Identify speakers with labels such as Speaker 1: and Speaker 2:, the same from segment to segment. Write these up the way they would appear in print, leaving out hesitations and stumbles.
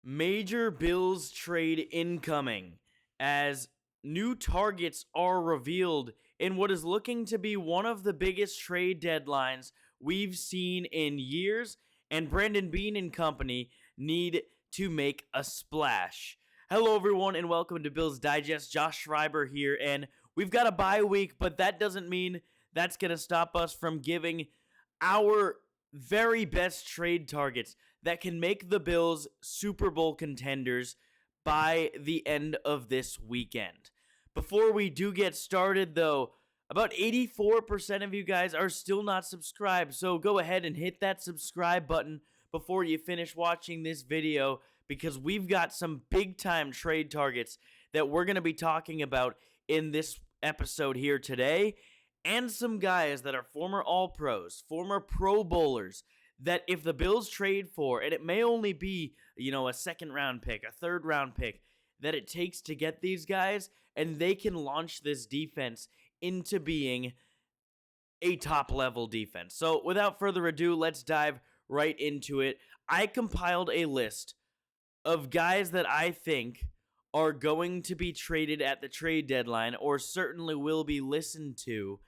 Speaker 1: Major Bills trade incoming as new targets are revealed in what is looking to be one of the biggest trade deadlines we've seen in years, and Brandon Beane and company need to make a splash. Hello, everyone, and welcome to Bills Digest. Josh Schreiber here, and we've got a bye week, but that doesn't mean that's going to stop us from giving our very best trade targets that can make the Bills Super Bowl contenders by the end of this weekend. Before we do get started, though, about 84% of you guys are still not subscribed, so go ahead and hit that subscribe button before you finish watching this video, because we've got some big-time trade targets that we're going to be talking about in this episode here today, and some guys that are former All-Pros, former Pro Bowlers, that if the Bills trade for, and it may only be, a second-round pick, a third-round pick, that it takes to get these guys, and they can launch this defense into being a top-level defense. So without further ado, let's dive right into it. I compiled a list of guys that I think are going to be traded at the trade deadline, or certainly will be listened to,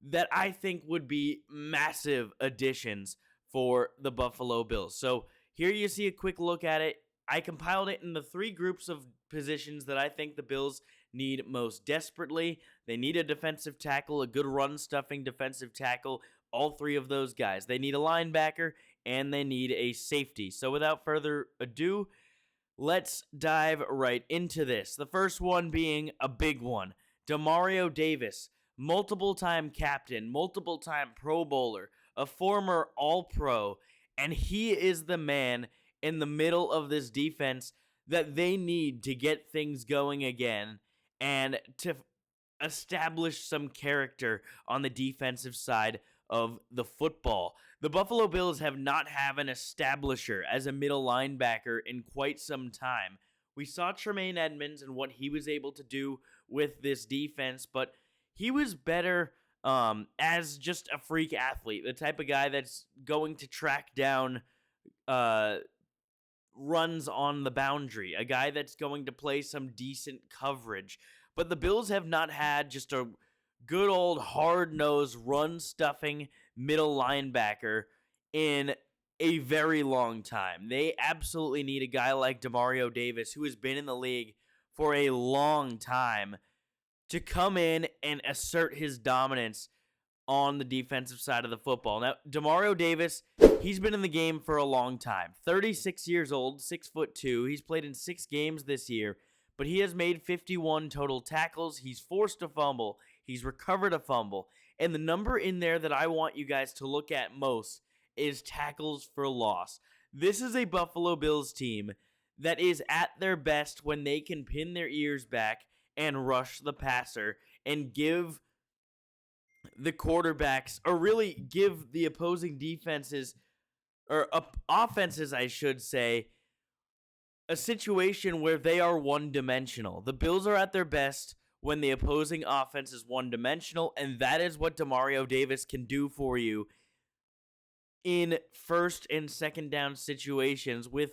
Speaker 1: that I think would be massive additions for the Buffalo Bills. So here you see a quick look at it. I compiled it in the three groups of positions that I think the Bills need most desperately. They need a defensive tackle, a good run-stuffing defensive tackle, all three of those guys. They need a linebacker, and they need a safety. So without further ado, let's dive right into this. The first one being a big one. DeMario Davis, multiple-time captain, multiple-time Pro Bowler, a former All-Pro, and he is the man in the middle of this defense that they need to get things going again and to establish some character on the defensive side of the football. The Buffalo Bills have not had an establisher as a middle linebacker in quite some time. We saw Tremaine Edmonds and what he was able to do with this defense, but he was better as just a freak athlete, the type of guy that's going to track down runs on the boundary, a guy that's going to play some decent coverage. But the Bills have not had just a good old hard-nosed run-stuffing middle linebacker in a very long time. They absolutely need a guy like DeMario Davis, who has been in the league for a long time, to come in and assert his dominance on the defensive side of the football. Now, DeMario Davis, he's been in the game for a long time. 36 years old, 6'2". He's played in 6 games this year, but he has made 51 total tackles. He's forced a fumble. He's recovered a fumble. And the number in there that I want you guys to look at most is tackles for loss. This is a Buffalo Bills team that is at their best when they can pin their ears back and rush the passer and give the quarterbacks, or really give the opposing defenses, or offenses, I should say, a situation where they are one-dimensional. The Bills are at their best when the opposing offense is one-dimensional, and that is what DeMario Davis can do for you in first and second down situations with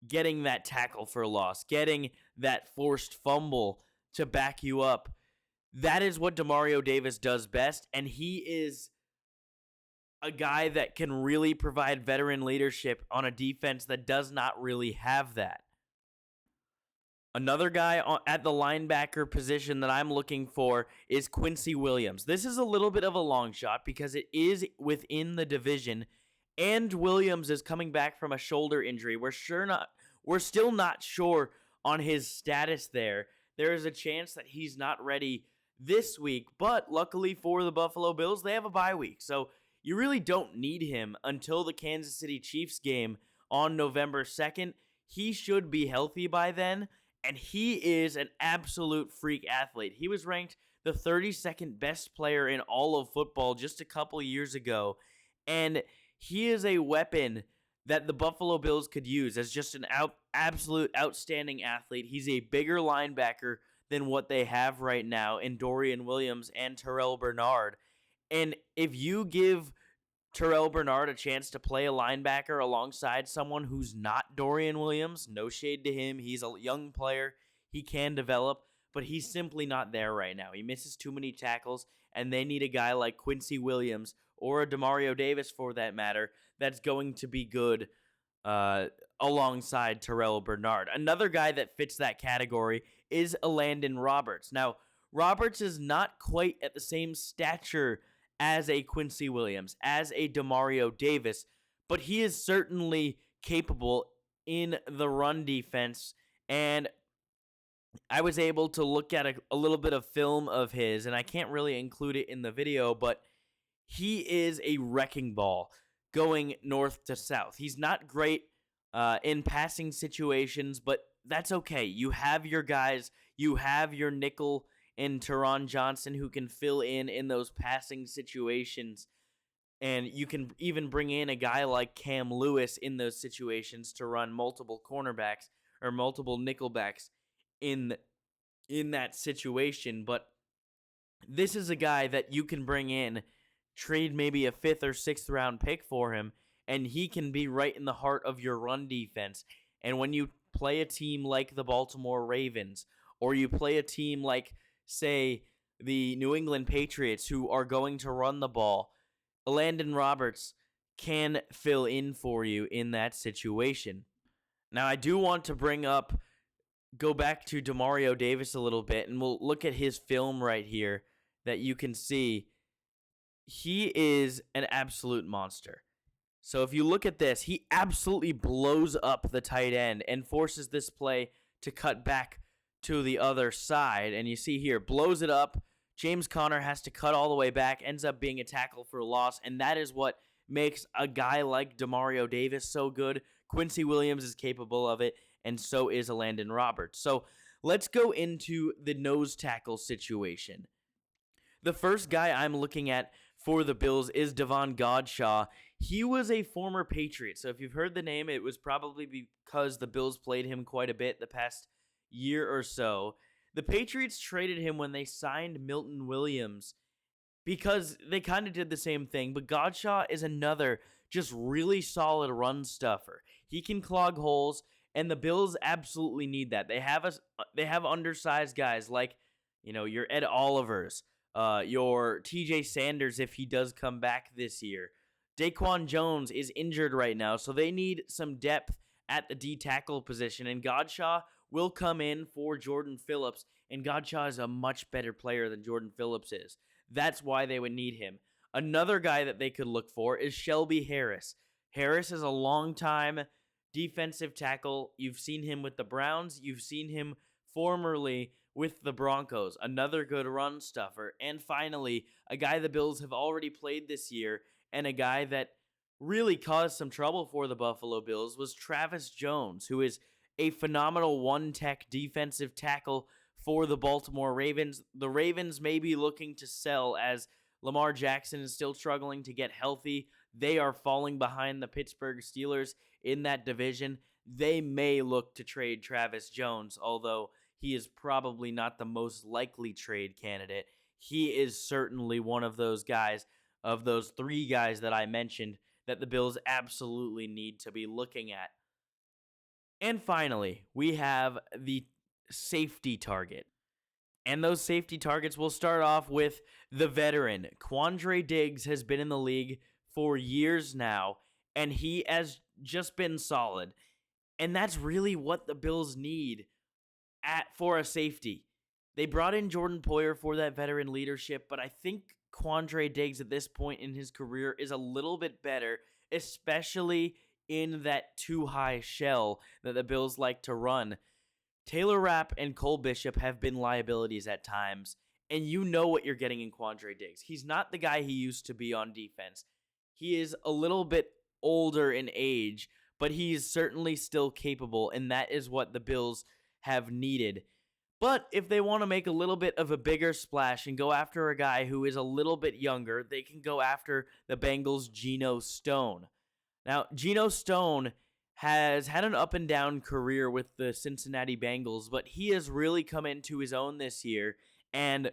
Speaker 1: getting that tackle for loss, getting that forced fumble to back you up. That is what DeMario Davis does best, and he is a guy that can really provide veteran leadership on a defense that does not really have that. Another guy at the linebacker position that I'm looking for is Quincy Williams. This is a little bit of a long shot because it is within the division, and Williams is coming back from a shoulder injury. We're still not sure on his status there. There is a chance that he's not ready this week, but luckily for the Buffalo Bills, they have a bye week. So you really don't need him until the Kansas City Chiefs game on November 2nd. He should be healthy by then, and he is an absolute freak athlete. He was ranked the 32nd best player in all of football just a couple years ago, and he is a weapon that the Buffalo Bills could use as just an absolute outstanding athlete. He's a bigger linebacker than what they have right now in Dorian Williams and Terrell Bernard. And if you give Terrell Bernard a chance to play a linebacker alongside someone who's not Dorian Williams. No shade to him. He's a young player. He can develop, but he's simply not there right now. He misses too many tackles, and they need a guy like Quincy Williams or a DeMario Davis, for that matter, that's going to be good alongside Terrell Bernard. Another guy that fits that category is Elandon Roberts. Now, Roberts is not quite at the same stature as a Quincy Williams, as a DeMario Davis, but he is certainly capable in the run defense. And I was able to look at a little bit of film of his, and I can't really include it in the video, but he is a wrecking ball going north to south. He's not great in passing situations, but that's okay. You have your guys. You have your nickel in Teron Johnson who can fill in those passing situations. And you can even bring in a guy like Cam Lewis in those situations to run multiple cornerbacks or multiple nickelbacks in that situation. But this is a guy that you can bring in, trade maybe a 5th or 6th round pick for him, and he can be right in the heart of your run defense. And when you play a team like the Baltimore Ravens, or you play a team like, say, the New England Patriots, who are going to run the ball, Elandon Roberts can fill in for you in that situation. Now, I do want to go back to DeMario Davis a little bit, and we'll look at his film right here that you can see. He is an absolute monster. So if you look at this, he absolutely blows up the tight end and forces this play to cut back to the other side. And you see here, blows it up. James Conner has to cut all the way back, ends up being a tackle for a loss, and that is what makes a guy like DeMario Davis so good. Quincy Williams is capable of it, and so is Elandon Roberts. So let's go into the nose tackle situation. The first guy I'm looking at for the Bills is Davon Godchaux. He was a former Patriot, so if you've heard the name, it was probably because the Bills played him quite a bit the past year or so. The Patriots traded him when they signed Milton Williams because they kind of did the same thing, but Godchaux is another just really solid run stuffer. He can clog holes, and the Bills absolutely need that. They have undersized guys like, your Ed Olivers, your TJ Sanders if he does come back this year. Daquan Jones is injured right now, so they need some depth at the D tackle position, and Godchaux will come in for Jordan Phillips, and Godchaux is a much better player than Jordan Phillips is. That's why they would need him. Another guy that they could look for is Shelby Harris. Harris is a long-time defensive tackle. You've seen him with the Browns. You've seen him formerly with the Broncos. Another good run stuffer. And finally, a guy the Bills have already played this year, and a guy that really caused some trouble for the Buffalo Bills was Travis Jones, who is a phenomenal one-tech defensive tackle for the Baltimore Ravens. The Ravens may be looking to sell as Lamar Jackson is still struggling to get healthy. They are falling behind the Pittsburgh Steelers in that division. They may look to trade Travis Jones, although he is probably not the most likely trade candidate. He is certainly one of those guys, of those 3 guys that I mentioned, that the Bills absolutely need to be looking at. And finally, we have the safety target. And those safety targets will start off with the veteran. Quandre Diggs has been in the league for years now, and he has just been solid. And that's really what the Bills need for a safety. They brought in Jordan Poyer for that veteran leadership, but I think Quandre Diggs at this point in his career is a little bit better, especially in that too high shell that the Bills like to run. Taylor Rapp and Cole Bishop have been liabilities at times, and you know what you're getting in Quandre Diggs. He's not the guy he used to be on defense. He is a little bit older in age, but he's certainly still capable, and that is what the Bills have needed. But if they want to make a little bit of a bigger splash and go after a guy who is a little bit younger, they can go after the Bengals' Geno Stone. Now, Geno Stone has had an up-and-down career with the Cincinnati Bengals, but he has really come into his own this year, and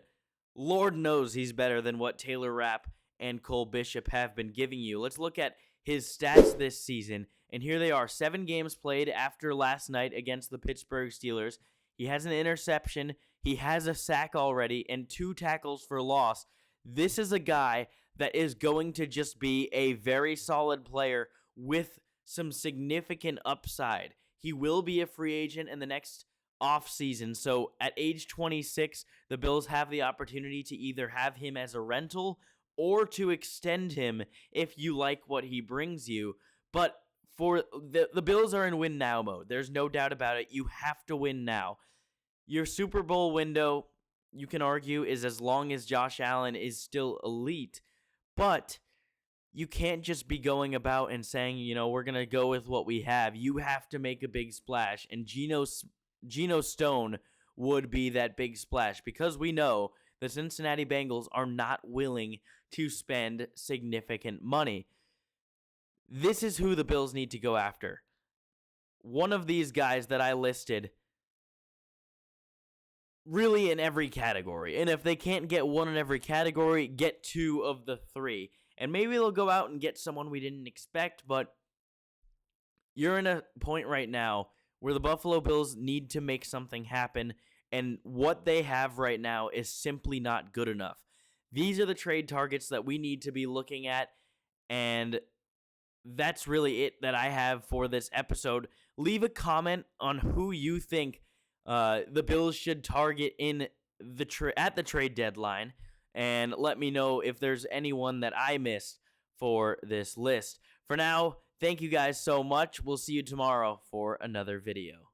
Speaker 1: Lord knows he's better than what Taylor Rapp and Cole Bishop have been giving you. Let's look at his stats this season, and here they are. 7 games played after last night against the Pittsburgh Steelers. He has an interception, he has a sack already, and 2 tackles for loss. This is a guy that is going to just be a very solid player with some significant upside. He will be a free agent in the next offseason, so at age 26, the Bills have the opportunity to either have him as a rental or to extend him if you like what he brings you. But for the Bills are in win now mode. There's no doubt about it. You have to win now. Your Super Bowl window, you can argue, is as long as Josh Allen is still elite. But you can't just be going about and saying, we're going to go with what we have. You have to make a big splash. And Geno Stone would be that big splash, because we know the Cincinnati Bengals are not willing to spend significant money. This is who the Bills need to go after. One of these guys that I listed, really in every category. And if they can't get one in every category, get 2 of the 3. And maybe they'll go out and get someone we didn't expect, but you're in a point right now where the Buffalo Bills need to make something happen, and what they have right now is simply not good enough. These are the trade targets that we need to be looking at, and that's really it that I have for this episode. Leave a comment on who you think the Bills should target in at the trade deadline, and let me know if there's anyone that I missed for this list. For now, thank you guys so much. We'll see you tomorrow for another video.